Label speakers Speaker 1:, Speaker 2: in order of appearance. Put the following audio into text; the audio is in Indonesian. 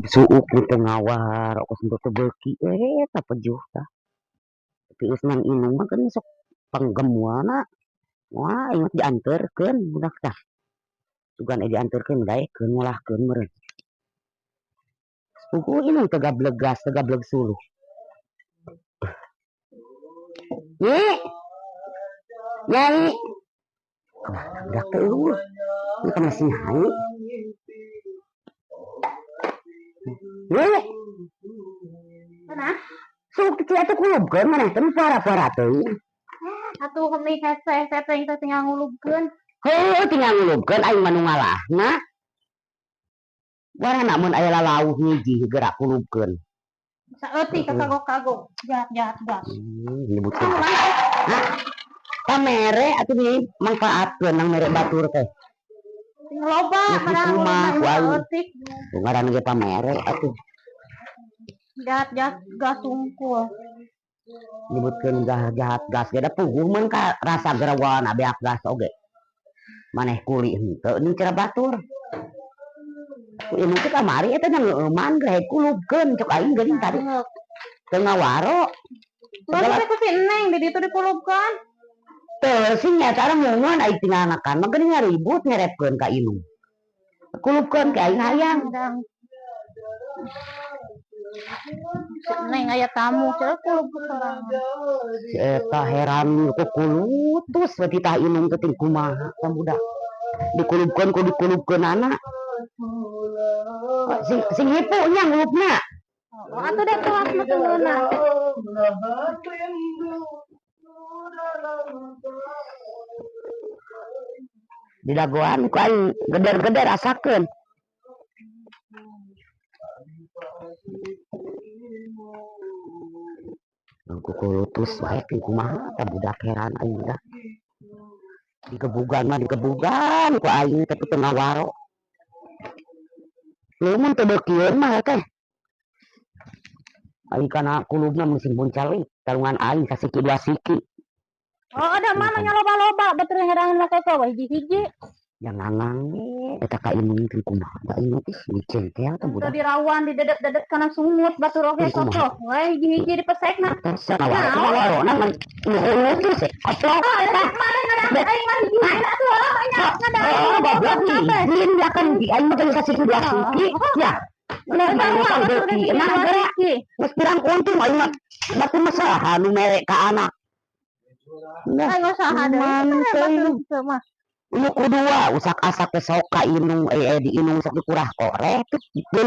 Speaker 1: suuk di tengawar aku sentuh tebeki tak pejuh tah tapi geus nang inung mah kan sok panggemuana wah ingat dianterkeun budak tah sugan dianterkeun daekeun ngolahkeun meureun puguh inung teu gableg gas teu gableg suluh ye nyai budak teu eueuh ieu kan masih nyai ye
Speaker 2: Mana?
Speaker 1: sok kecil atuh kulubkeun maneh teh para-para teuing
Speaker 2: Atuh kami hese teteh teh tinggal ngulubkeun.
Speaker 1: heuh tinggal ngulubkeun aing mah nu ngalahna warana mun aya lalauh ngiji gerak kulubkeun
Speaker 2: Saeutik kagok-kagok jahat-jahat gas.
Speaker 1: nyebutkeun hah pamere atuh nih manfaatkeun nang mere batur teh
Speaker 2: Ting loba kada
Speaker 1: kumaha ku aing
Speaker 2: saeutik
Speaker 1: ngaranna ge pamere atuh
Speaker 2: jahat-jahat gas sungkul.
Speaker 1: nyebutkeun jahat gas ge da puguh mun ka rasa gerawan abeak gas oge maneh kuli henteu ning cara batur ilmu teh kamari eta nya ngeuman geus kulubkeun cok aing geuning tadi teu ngawaro
Speaker 2: Terus ku si Neng di ditu dikulubkeun.
Speaker 1: teu sing nyata mungun aing tinggal anakan mah geuning ngaribut ngerepkeun ka inung kulubkeun ka aing hayang
Speaker 2: Neng aya tamu cenah kulubkeun sorangan.
Speaker 1: si eta heran ku kulutus beuti tah inung teh ting kumaha ka budak dikulubkeun ku dikulubkeunana sing hipu nya ngulupna
Speaker 2: Atuh deh tuas mah tenggeuna.
Speaker 1: di dagoan ku aing geder-geder rasakeun ku kulutus wae ting kumaha ka budak heran aing dah dikebugan ku aing teh teu ngawaro mun teu beukieun mah teh aing kana kulubna musim buncalik talungan aing kasiki dua siki
Speaker 2: Oh ada mana nya loba-loba batur herangan mah kok hiji-hiji.
Speaker 1: jangan eta ka inung teh kumaha da aing teh dicengkel teh
Speaker 2: Udah
Speaker 1: budak
Speaker 2: dirawan didedet-dedet kana sumut batur oge soto. Wah hiji-hiji dipesekna.
Speaker 1: ngawaro na man ngulutus oplok
Speaker 2: Aing mah hiji-hiji atuh banyak
Speaker 1: goblok izin ya kan di aing mah geus kasiki dua siki ya bener mah beuki emang gerak geus pirang untung aing mah batu masalah nu mere ka anak
Speaker 2: aing usaha deui batur mah.
Speaker 1: Unu kudua usak asak ke sok ka inung di inung sok dikurah korek teu